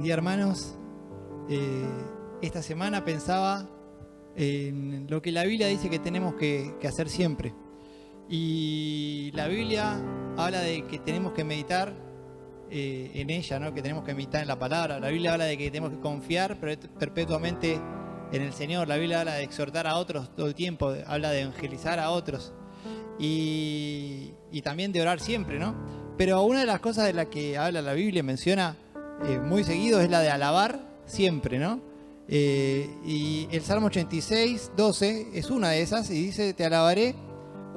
día, hermanos. Esta semana pensaba en lo que la Biblia dice que tenemos que hacer siempre. Y la Biblia habla de que tenemos que meditar en ella, ¿no? Que tenemos que meditar en la palabra. La Biblia habla de que tenemos que confiar perpetuamente en el Señor. La Biblia habla de exhortar a otros todo el tiempo, habla de evangelizar a otros y también de orar siempre, ¿no? Pero una de las cosas de las que habla la Biblia, menciona muy seguido, es la de alabar siempre, ¿no? Y el Salmo 86, 12 es una de esas, y dice: te alabaré,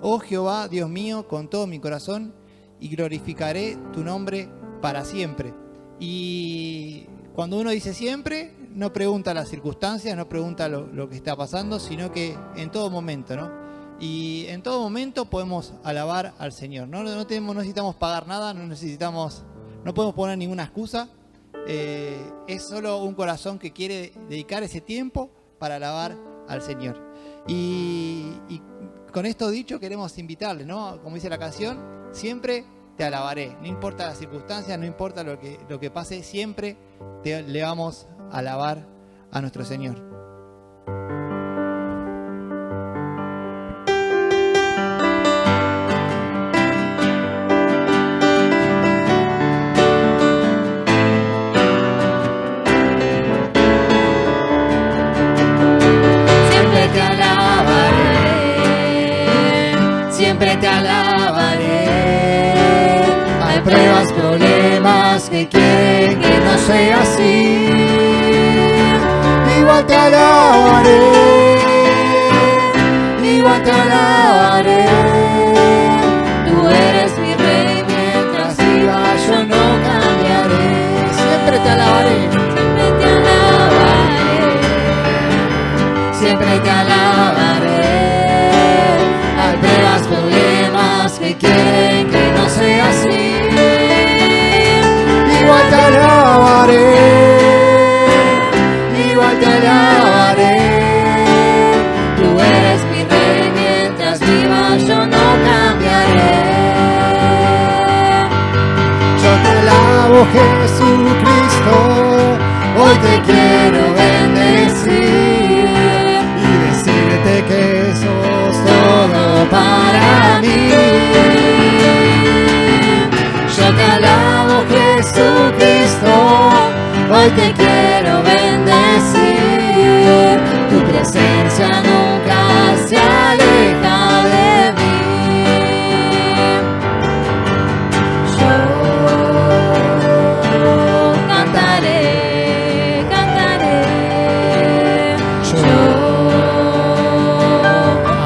oh Jehová, Dios mío, con todo mi corazón, y glorificaré tu nombre para siempre. Y cuando uno dice siempre, no pregunta las circunstancias, no pregunta lo que está pasando, sino que en todo momento, ¿no? Y en todo momento podemos alabar al Señor. No necesitamos pagar nada, no podemos poner ninguna excusa. Es solo un corazón que quiere dedicar ese tiempo para alabar al Señor. Y con esto dicho, queremos invitarles, ¿no? Como dice la canción, siempre te alabaré. No importa las circunstancias, no importa lo que pase, siempre le vamos a alabar a nuestro Señor. Siempre te alabaré. Hay pruebas, problemas que quieren que no sea así. Igual te alabaré, igual te alabaré. Tú eres mi rey, mientras viva yo no cambiaré. Siempre te alabaré, siempre te alabaré, siempre te alabaré. Hay pruebas, problemas que quieren que no sea así. Igual te alabaré, igual te alabaré. Tú eres mi rey, mientras viva yo no cambiaré. Yo te alabo, Jesucristo, hoy te quiero bendecir y decirte que sos todo para mí. Yo te alabo, Jesucristo, hoy te quiero bendecir. Tu presencia nunca se aleja de mí. Yo cantaré, cantaré. Yo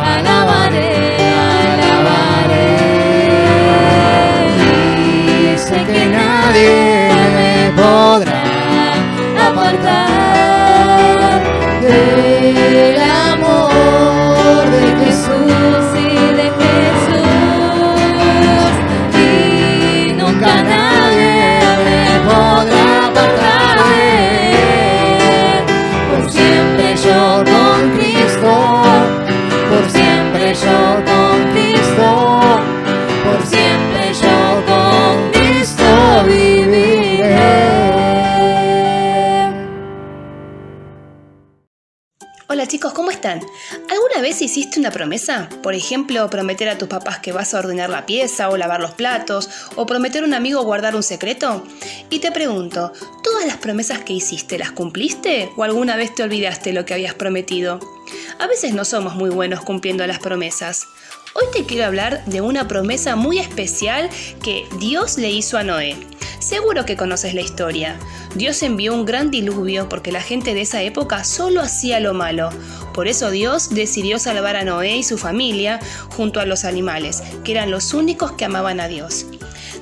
alabaré, alabaré. Y sé que nadie me podrá apartar del amor de Jesús y de Jesús. Y nunca nadie me podrá apartar de él. Por siempre yo con Cristo, por siempre yo con Cristo, por siempre yo con Cristo viviré. Hola chicos, ¿cómo están? ¿Alguna vez hiciste una promesa? Por ejemplo, prometer a tus papás que vas a ordenar la pieza o lavar los platos, o prometer a un amigo guardar un secreto. Y te pregunto, ¿todas las promesas que hiciste las cumpliste o alguna vez te olvidaste lo que habías prometido? A veces no somos muy buenos cumpliendo las promesas. Hoy te quiero hablar de una promesa muy especial que Dios le hizo a Noé. Seguro que conoces la historia. Dios envió un gran diluvio porque la gente de esa época solo hacía lo malo. Por eso Dios decidió salvar a Noé y su familia junto a los animales, que eran los únicos que amaban a Dios.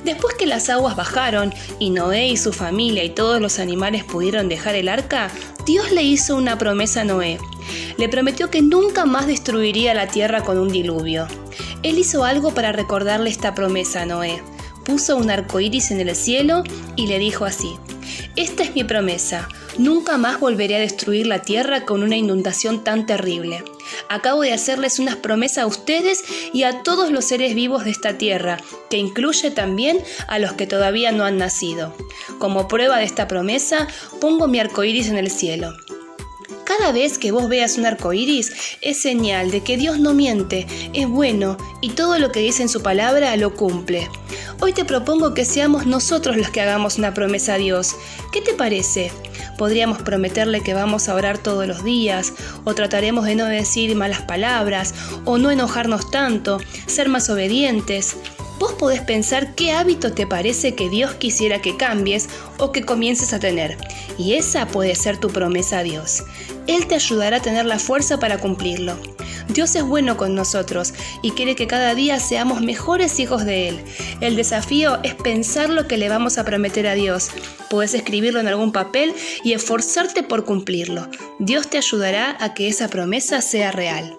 Después que las aguas bajaron y Noé y su familia y todos los animales pudieron dejar el arca, Dios le hizo una promesa a Noé. Le prometió que nunca más destruiría la tierra con un diluvio. Él hizo algo para recordarle esta promesa a Noé. Puso un arco iris en el cielo y le dijo así: esta es mi promesa, nunca más volveré a destruir la tierra con una inundación tan terrible. Acabo de hacerles unas promesas a ustedes y a todos los seres vivos de esta tierra, que incluye también a los que todavía no han nacido. Como prueba de esta promesa, pongo mi arco iris en el cielo. Cada vez que vos veas un arco iris, es señal de que Dios no miente, es bueno y todo lo que dice en su palabra lo cumple. Hoy te propongo que seamos nosotros los que hagamos una promesa a Dios. ¿Qué te parece? Podríamos prometerle que vamos a orar todos los días, o trataremos de no decir malas palabras, o no enojarnos tanto, ser más obedientes. Vos podés pensar qué hábito te parece que Dios quisiera que cambies o que comiences a tener. Y esa puede ser tu promesa a Dios. Él te ayudará a tener la fuerza para cumplirlo. Dios es bueno con nosotros y quiere que cada día seamos mejores hijos de Él. El desafío es pensar lo que le vamos a prometer a Dios. Podés escribirlo en algún papel y esforzarte por cumplirlo. Dios te ayudará a que esa promesa sea real.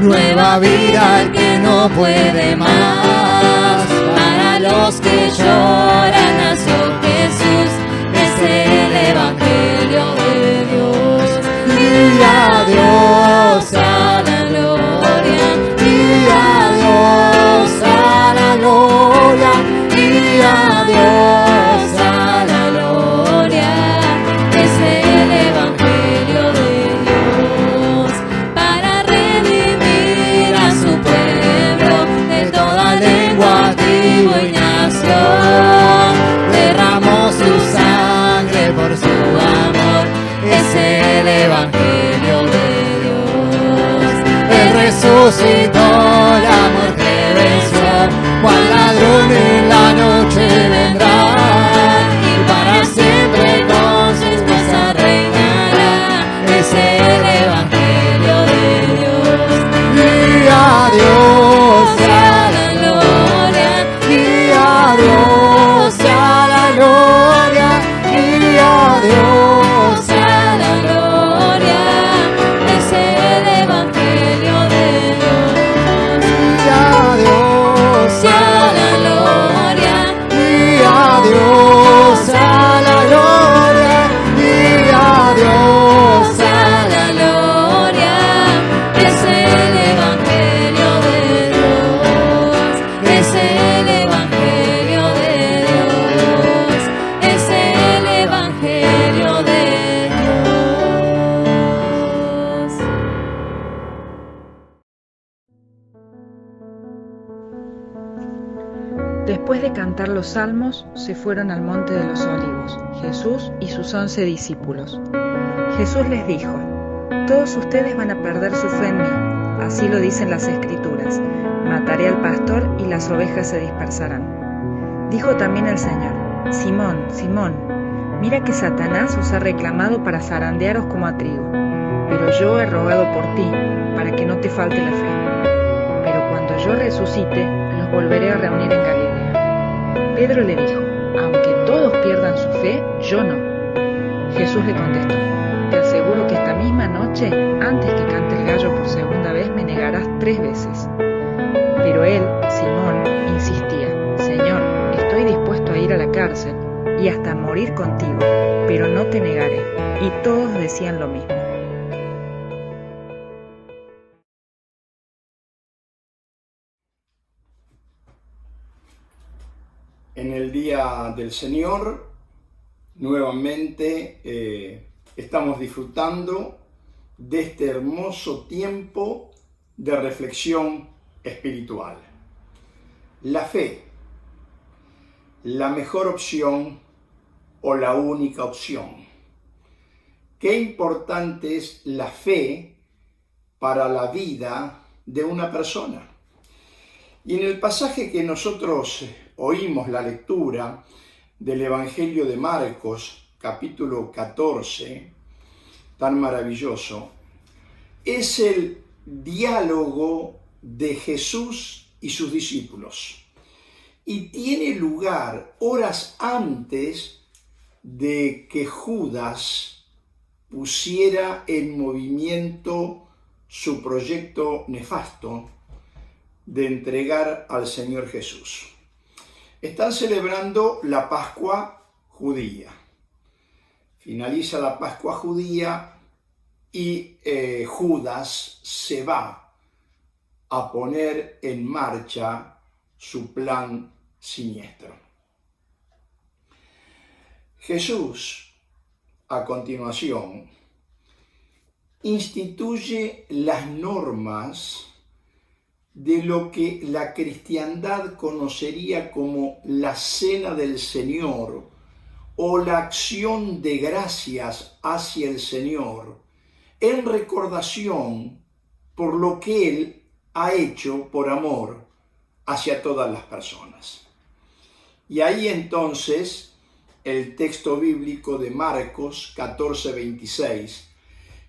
Nueva vida al que no puede más. Para los que lloran nació Jesús, es el Evangelio de Dios. Y a Dios a la gloria, y a Dios a la gloria, y a Dios a la gloria. Es el Evangelio de Dios para redimir a su pueblo de toda lengua, tribu y nación. Derramó su sangre por su amor, es el Evangelio de Dios. Él resucitó, la muerte venció, cual ladrón en la noche vendrá, y para siempre con su esposa reinará. Es el Evangelio de Dios. Y a Dios a la gloria, y a Dios a la gloria, y a Dios a la gloria. Es el Evangelio de Dios. Y a Dios a la gloria, y a Dios a la gloria, y a Dios a la gloria. Es el Evangelio de Dios, es el Evangelio de Dios, es el Evangelio de Dios. Después de cantar los salmos, se fueron al monte de los Olivos, Jesús y sus 11 discípulos. Jesús les dijo: todos ustedes van a perder su fe en mí, así lo dicen las Escrituras. Mataré al pastor y las ovejas se dispersarán. Dijo también el Señor: Simón, Simón, mira que Satanás os ha reclamado para zarandearos como a trigo, pero yo he rogado por ti, para que no te falte la fe. Pero cuando yo resucite, los volveré a reunir en Galilea. Pedro le dijo: aunque todos pierdan su fe, yo no. Jesús le contestó: te aseguro que esta misma noche, antes que cante el gallo por segunda vez, me negarás 3 veces. Pero él, Simón, insistía: Señor, estoy dispuesto a ir a la cárcel y hasta morir contigo, pero no te negaré. Y todos decían lo mismo. En el día del Señor, nuevamente estamos disfrutando de este hermoso tiempo de reflexión espiritual. La fe, la mejor opción o la única opción. Qué importante es la fe para la vida de una persona. Y en el pasaje que nosotros oímos la lectura, del Evangelio de Marcos, capítulo 14, tan maravilloso, es el diálogo de Jesús y sus discípulos. Y tiene lugar horas antes de que Judas pusiera en movimiento su proyecto nefasto de entregar al Señor Jesús. Están celebrando la Pascua judía. Finaliza la Pascua judía y Judas se va a poner en marcha su plan siniestro. Jesús, a continuación, instituye las normas de lo que la cristiandad conocería como la Cena del Señor o la acción de gracias hacia el Señor, en recordación por lo que Él ha hecho por amor hacia todas las personas. Y ahí entonces el texto bíblico de Marcos 14:26,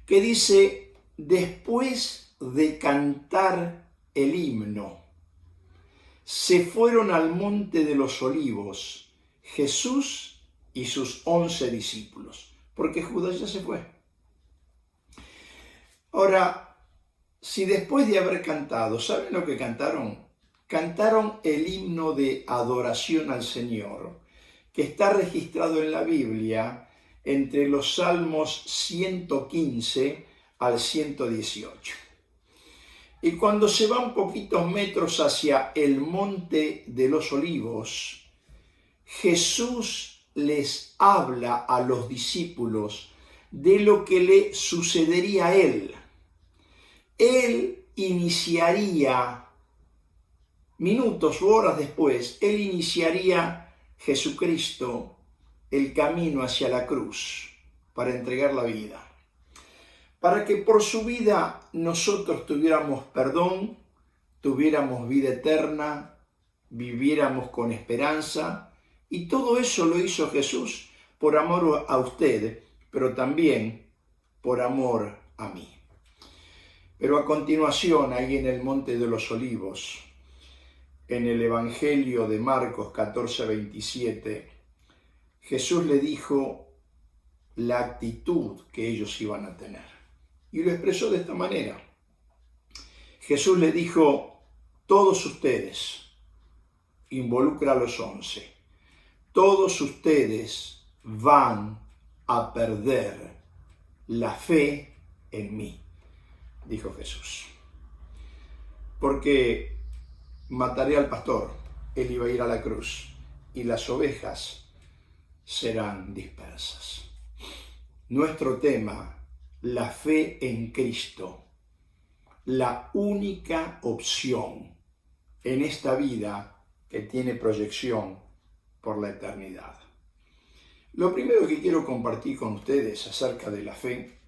que dice: después de cantar el himno, se fueron al monte de los olivos, Jesús y sus 11 discípulos, porque Judas ya se fue. Ahora, si después de haber cantado, ¿saben lo que cantaron? Cantaron el himno de adoración al Señor, que está registrado en la Biblia entre los Salmos 115 al 118. Y cuando se van poquitos metros hacia el monte de los olivos, Jesús les habla a los discípulos de lo que le sucedería a Él. Él iniciaría, minutos o horas después, Él iniciaría, Jesucristo, el camino hacia la cruz para entregar la vida, para que por su vida nosotros tuviéramos perdón, tuviéramos vida eterna, viviéramos con esperanza, y todo eso lo hizo Jesús por amor a usted, pero también por amor a mí. Pero a continuación, ahí en el Monte de los Olivos, en el Evangelio de Marcos 14:27, Jesús le dijo la actitud que ellos iban a tener. Y lo expresó de esta manera. Jesús le dijo: todos ustedes, involucra a los 11, todos ustedes van a perder la fe en mí, dijo Jesús. Porque mataré al pastor, él iba a ir a la cruz, y las ovejas serán dispersas. Nuestro tema: la fe en Cristo, la única opción en esta vida que tiene proyección por la eternidad. Lo primero que quiero compartir con ustedes acerca de la fe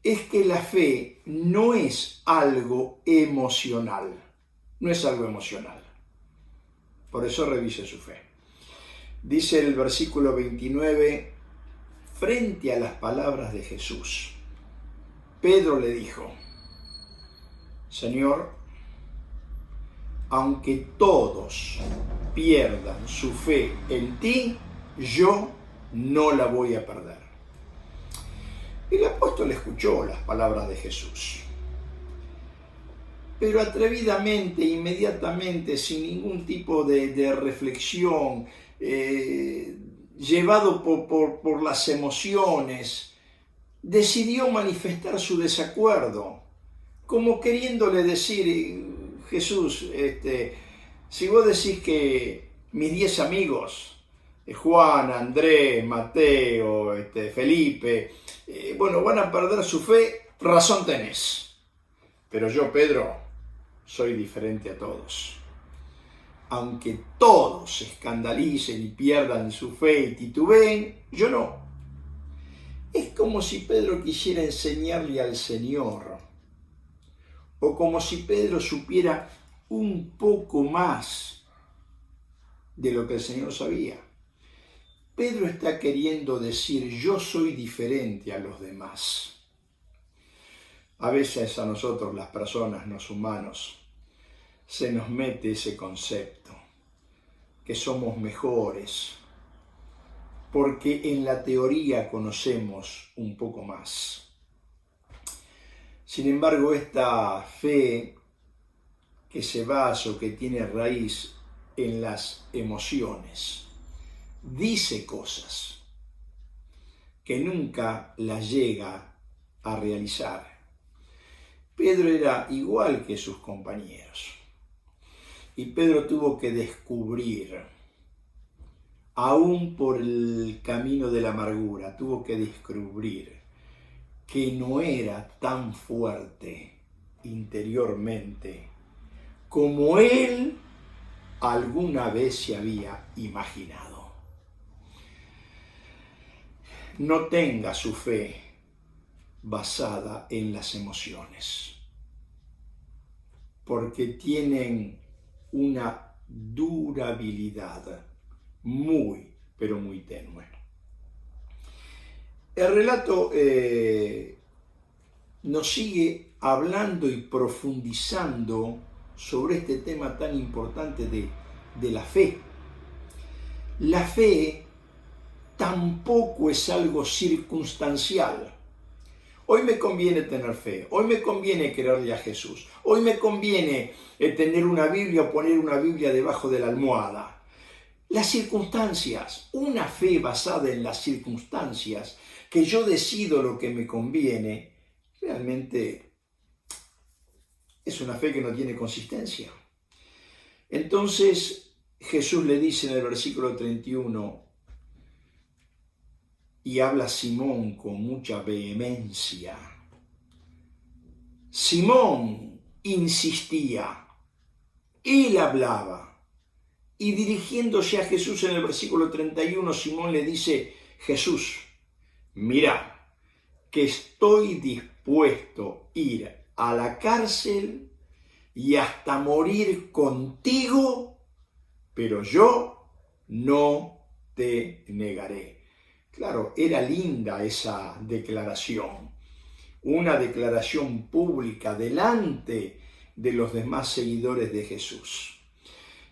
es que la fe no es algo emocional, no es algo emocional. Por eso revise su fe. Dice el versículo 29, frente a las palabras de Jesús, Pedro le dijo: Señor, aunque todos pierdan su fe en ti, yo no la voy a perder. El apóstol escuchó las palabras de Jesús, pero atrevidamente, inmediatamente, sin ningún tipo de reflexión, llevado por las emociones, decidió manifestar su desacuerdo, como queriéndole decir: Jesús, si vos decís que mis 10 amigos, Juan, Andrés, Mateo, Felipe, van a perder su fe, razón tenés. Pero yo, Pedro, soy diferente a todos. Aunque todos se escandalicen y pierdan su fe y titubeen, yo no. Es como si Pedro quisiera enseñarle al Señor, o como si Pedro supiera un poco más de lo que el Señor sabía. Pedro está queriendo decir, yo soy diferente a los demás. A veces a nosotros, las personas, los humanos, se nos mete ese concepto, que somos mejores, porque en la teoría conocemos un poco más. Sin embargo, esta fe que se basa o que tiene raíz en las emociones, dice cosas que nunca las llega a realizar. Pedro era igual que sus compañeros. Y Pedro tuvo que descubrir, aún por el camino de la amargura, tuvo que descubrir que no era tan fuerte interiormente como él alguna vez se había imaginado. No tenga su fe basada en las emociones, porque tienen una durabilidad muy, pero muy tenue. El relato nos sigue hablando y profundizando sobre este tema tan importante de la fe. La fe tampoco es algo circunstancial. Hoy me conviene tener fe, hoy me conviene creerle a Jesús, hoy me conviene tener una Biblia o poner una Biblia debajo de la almohada. Las circunstancias, una fe basada en las circunstancias, que yo decido lo que me conviene, realmente es una fe que no tiene consistencia. Entonces Jesús le dice en el versículo 31, y habla Simón con mucha vehemencia. Simón insistía, él hablaba, y dirigiéndose a Jesús en el versículo 31, Simón le dice, Jesús, mira, que estoy dispuesto a ir a la cárcel y hasta morir contigo, pero yo no te negaré. Claro, era linda esa declaración, una declaración pública delante de los demás seguidores de Jesús.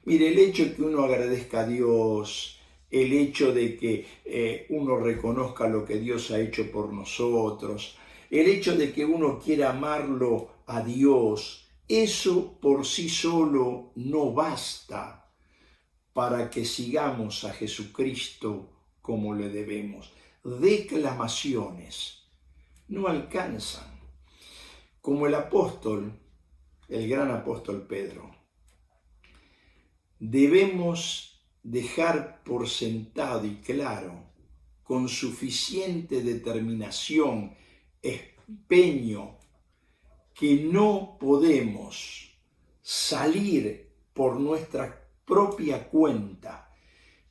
Mire, el hecho de que uno agradezca a Dios, el hecho de que uno reconozca lo que Dios ha hecho por nosotros, el hecho de que uno quiera amarlo a Dios, eso por sí solo no basta para que sigamos a Jesucristo como le debemos. Declamaciones no alcanzan. Como el apóstol, el gran apóstol Pedro, debemos dejar por sentado y claro, con suficiente determinación, empeño, que no podemos salir por nuestra propia cuenta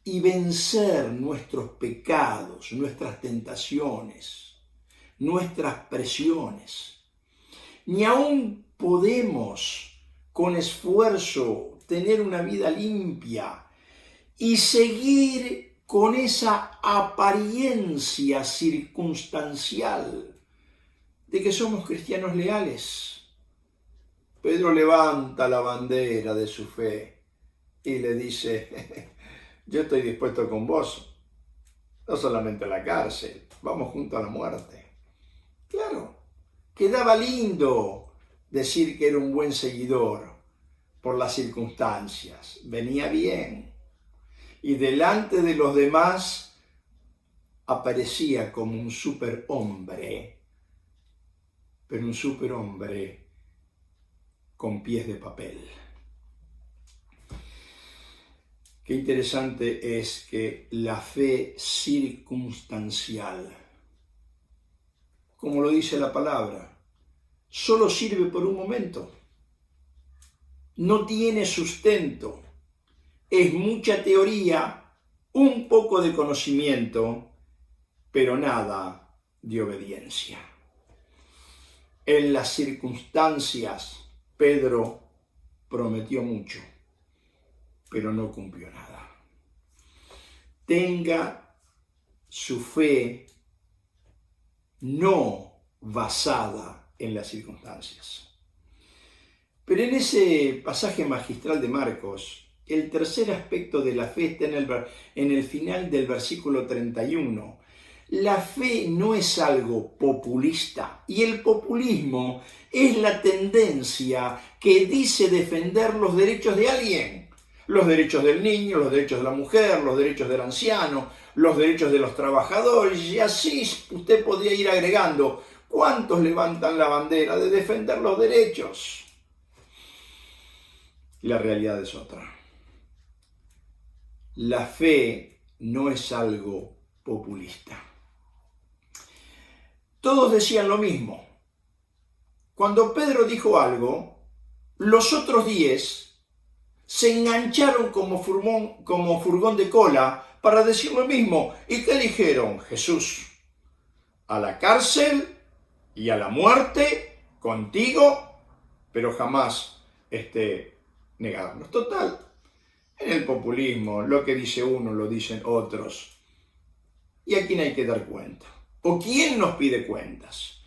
y vencer nuestros pecados, nuestras tentaciones, nuestras presiones. Ni aún podemos con esfuerzo tener una vida limpia y seguir con esa apariencia circunstancial de que somos cristianos leales. Pedro levanta la bandera de su fe y le dice, yo estoy dispuesto con vos, no solamente a la cárcel, vamos junto a la muerte. Claro, quedaba lindo decir que era un buen seguidor por las circunstancias, venía bien. Y delante de los demás aparecía como un superhombre, pero un superhombre con pies de papel. Qué interesante es que la fe circunstancial, como lo dice la palabra, solo sirve por un momento. No tiene sustento. Es mucha teoría, un poco de conocimiento, pero nada de obediencia. En las circunstancias, Pedro prometió mucho, pero no cumplió nada. Tenga su fe no basada en las circunstancias. Pero en ese pasaje magistral de Marcos, el tercer aspecto de la fe está en el final del versículo 31. La fe no es algo populista, y el populismo es la tendencia que dice defender los derechos de alguien. Los derechos del niño, los derechos de la mujer, los derechos del anciano, los derechos de los trabajadores, y así usted podría ir agregando. ¿Cuántos levantan la bandera de defender los derechos? La realidad es otra. La fe no es algo populista. Todos decían lo mismo. Cuando Pedro dijo algo, los otros 10 se engancharon como furgón de cola para decir lo mismo. ¿Y qué dijeron? Jesús, a la cárcel y a la muerte contigo, pero jamás negarnos. Total, en el populismo lo que dice uno lo dicen otros. ¿Y a quién hay que dar cuenta? ¿O quién nos pide cuentas?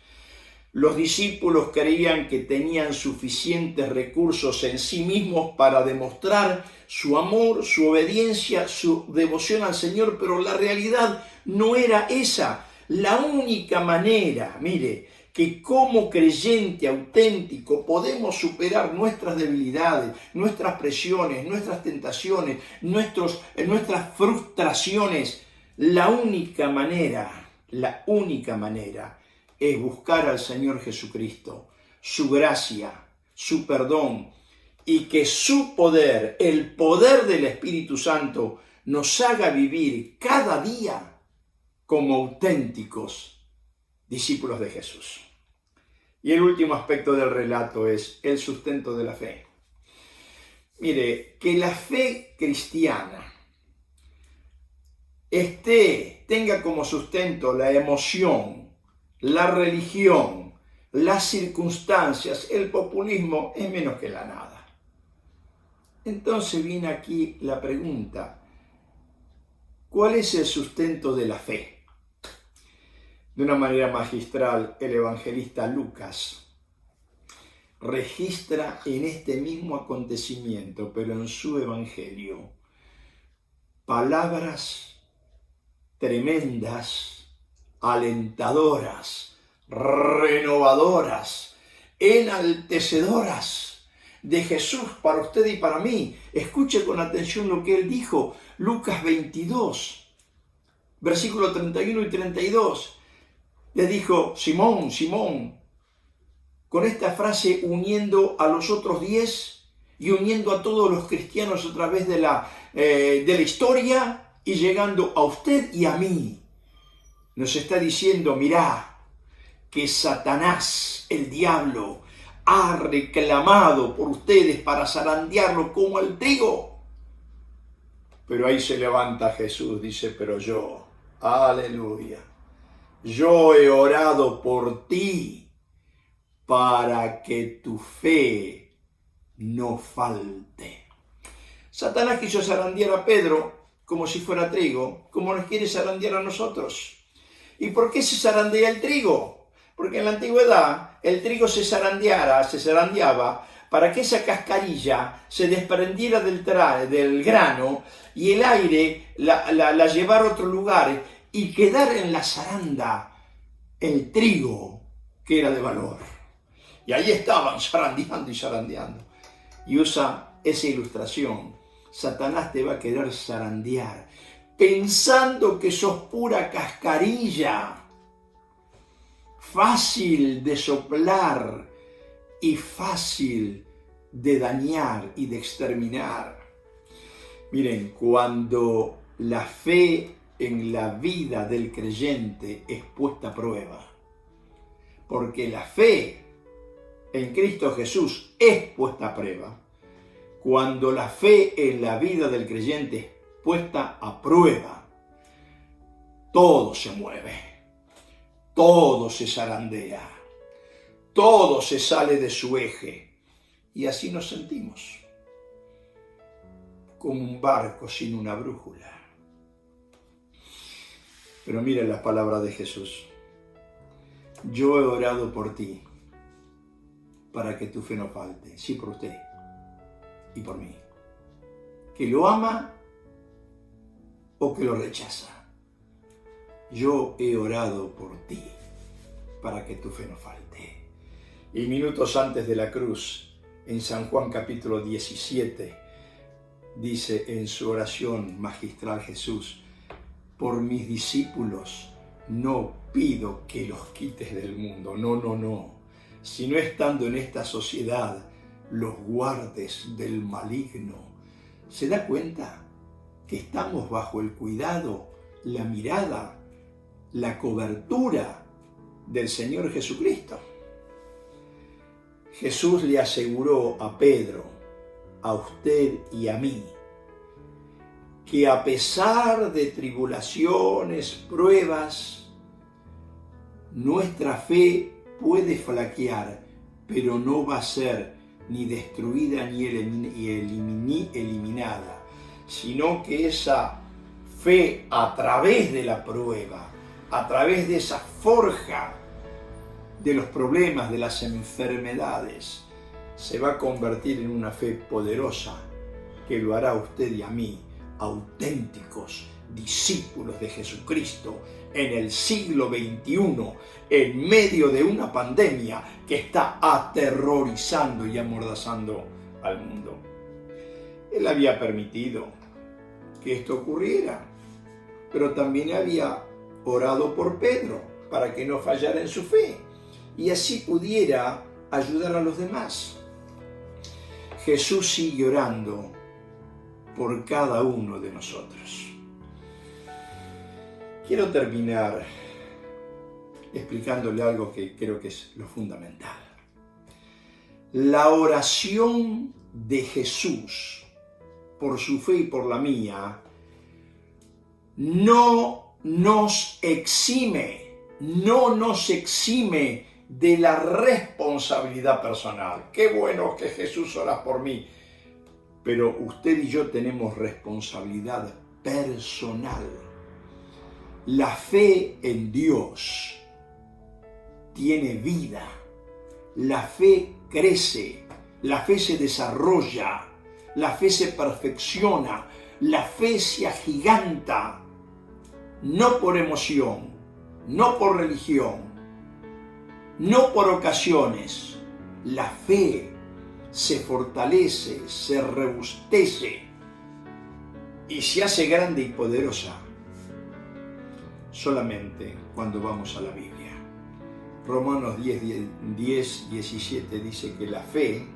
Los discípulos creían que tenían suficientes recursos en sí mismos para demostrar su amor, su obediencia, su devoción al Señor, pero la realidad no era esa. La única manera, mire, que como creyente auténtico podemos superar nuestras debilidades, nuestras presiones, nuestras tentaciones, nuestras frustraciones, la única manera es buscar al Señor Jesucristo, su gracia, su perdón, y que su poder, el poder del Espíritu Santo, nos haga vivir cada día como auténticos discípulos de Jesús. Y el último aspecto del relato es el sustento de la fe. Mire, que la fe cristiana tenga como sustento la emoción, la religión, las circunstancias, el populismo, es menos que la nada. Entonces viene aquí la pregunta: ¿cuál es el sustento de la fe? De una manera magistral, el evangelista Lucas registra en este mismo acontecimiento, pero en su evangelio, palabras tremendas, alentadoras, renovadoras, enaltecedoras de Jesús para usted y para mí. Escuche con atención lo que él dijo, Lucas 22, versículos 31 y 32. Le dijo: Simón, Simón, con esta frase uniendo a los otros 10 y uniendo a todos los cristianos a través de la historia y llegando a usted y a mí, nos está diciendo: mirá, que Satanás, el diablo, ha reclamado por ustedes para zarandearlo como el trigo. Pero ahí se levanta Jesús, dice: pero yo, aleluya, yo he orado por ti para que tu fe no falte. Satanás quiso zarandear a Pedro como si fuera trigo, como nos quiere zarandear a nosotros. ¿Y por qué se zarandea el trigo? Porque en la antigüedad el trigo se zarandeaba para que esa cascarilla se desprendiera del grano y el aire la llevara a otro lugar y quedar en la zaranda el trigo que era de valor. Y ahí estaban zarandeando y zarandeando. Y usa esa ilustración. Satanás te va a querer zarandear pensando que sos pura cascarilla, fácil de soplar y fácil de dañar y de exterminar. Miren, cuando la fe en la vida del creyente es puesta a prueba, porque la fe en Cristo Jesús es puesta a prueba, cuando la fe en la vida del creyente es puesta a prueba, todo se mueve, todo se zarandea, todo se sale de su eje, y así nos sentimos, como un barco sin una brújula. Pero mira las palabras de Jesús. Yo he orado por ti, para que tu fe no falte. Sí, por usted y por mí. Que lo ama o que lo rechaza. Yo he orado por ti, para que tu fe no falte. Y minutos antes de la cruz, en San Juan capítulo 17, dice en su oración magistral Jesús: por mis discípulos no pido que los quites del mundo, no, sino estando en esta sociedad, los guardes del maligno. ¿Se da cuenta que estamos bajo el cuidado, la mirada, la cobertura del Señor Jesucristo? Jesús le aseguró a Pedro, a usted y a mí, que a pesar de tribulaciones, pruebas, nuestra fe puede flaquear, pero no va a ser ni destruida ni eliminada, sino que esa fe a través de la prueba, a través de esa forja de los problemas, de las enfermedades, se va a convertir en una fe poderosa que lo hará a usted y a mí auténticos discípulos de Jesucristo en el siglo XXI, en medio de una pandemia que está aterrorizando y amordazando al mundo. Él había permitido que esto ocurriera, pero también había orado por Pedro para que no fallara en su fe y así pudiera ayudar a los demás. Jesús sigue orando por cada uno de nosotros. Quiero terminar explicándole algo que creo que es lo fundamental. La oración de Jesús por su fe y por la mía no nos exime de la responsabilidad personal. Qué bueno que Jesús ora por mí, pero usted y yo tenemos responsabilidad personal. La fe en Dios tiene vida, la fe crece, la fe se desarrolla, la fe se perfecciona, la fe se agiganta, no por emoción, no por religión, no por ocasiones. La fe se fortalece, se robustece y se hace grande y poderosa solamente cuando vamos a la Biblia. Romanos 10:17 dice que la fe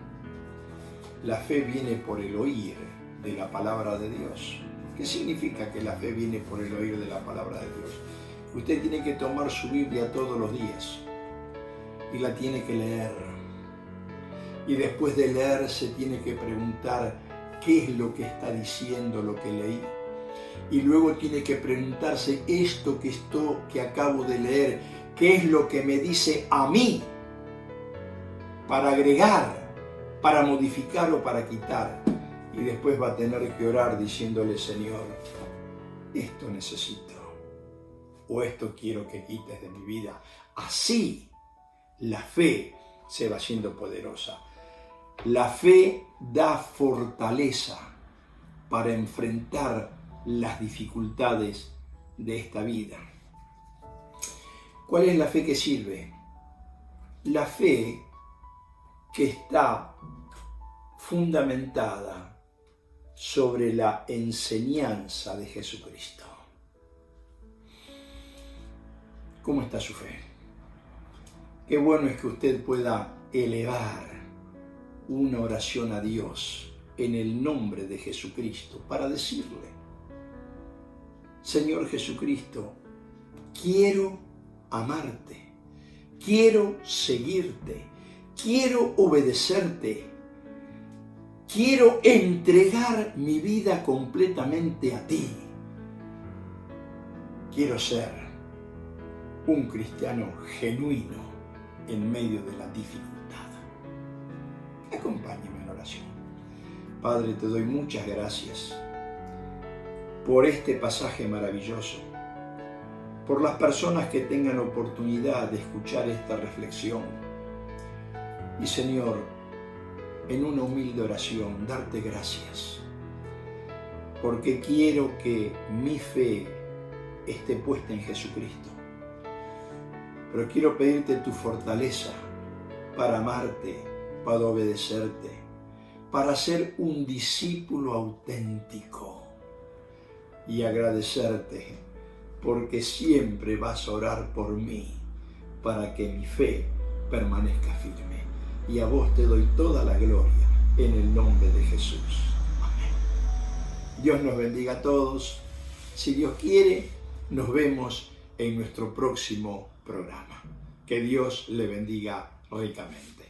viene por el oír de la palabra de Dios. ¿Qué significa que la fe viene por el oír de la palabra de Dios? Usted tiene que tomar su Biblia todos los días y la tiene que leer. Y después de leer se tiene que preguntar qué es lo que está diciendo lo que leí. Y luego tiene que preguntarse esto que acabo de leer, qué es lo que me dice a mí para agregar, para modificar o para quitar. Y después va a tener que orar diciéndole: Señor, esto necesito o esto quiero que quites de mi vida. Así la fe se va haciendo poderosa. La fe da fortaleza para enfrentar las dificultades de esta vida. ¿Cuál es la fe que sirve? La fe que está fundamentada sobre la enseñanza de Jesucristo. ¿Cómo está su fe? Qué bueno es que usted pueda elevar una oración a Dios en el nombre de Jesucristo para decirle: Señor Jesucristo, quiero amarte, quiero seguirte, quiero obedecerte, quiero entregar mi vida completamente a ti. Quiero ser un cristiano genuino en medio de la dificultad. Acompáñame en oración. Padre, te doy muchas gracias por este pasaje maravilloso por las personas que tengan oportunidad de escuchar esta reflexión. Y Señor, en una humilde oración, darte gracias, porque quiero que mi fe esté puesta en Jesucristo. Pero quiero pedirte tu fortaleza para amarte, para obedecerte, para ser un discípulo auténtico y agradecerte porque siempre vas a orar por mí para que mi fe permanezca firme. Y a vos te doy toda la gloria en el nombre de Jesús. Amén. Dios nos bendiga a todos. Si Dios quiere, nos vemos en nuestro próximo programa. Que Dios le bendiga ricamente.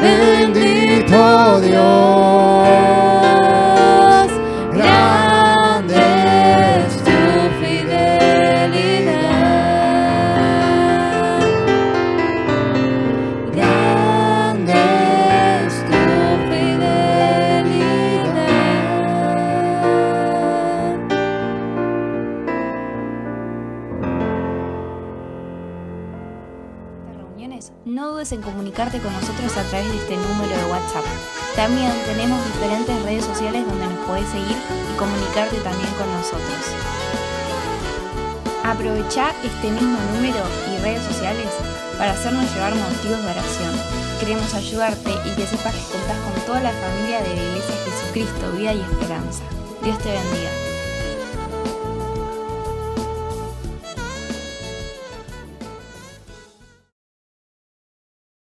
Bendito Dios, grande es tu fidelidad, grande es tu fidelidad. Reuniones, no dudes en comunicarte con nosotros a través de este número de WhatsApp. También tenemos diferentes redes sociales donde nos podés seguir y comunicarte también con nosotros. Aprovechá este mismo número y redes sociales para hacernos llegar motivos de oración. Queremos ayudarte y que sepas que contás con toda la familia de la Iglesia Jesucristo, Vida y Esperanza. Dios te bendiga.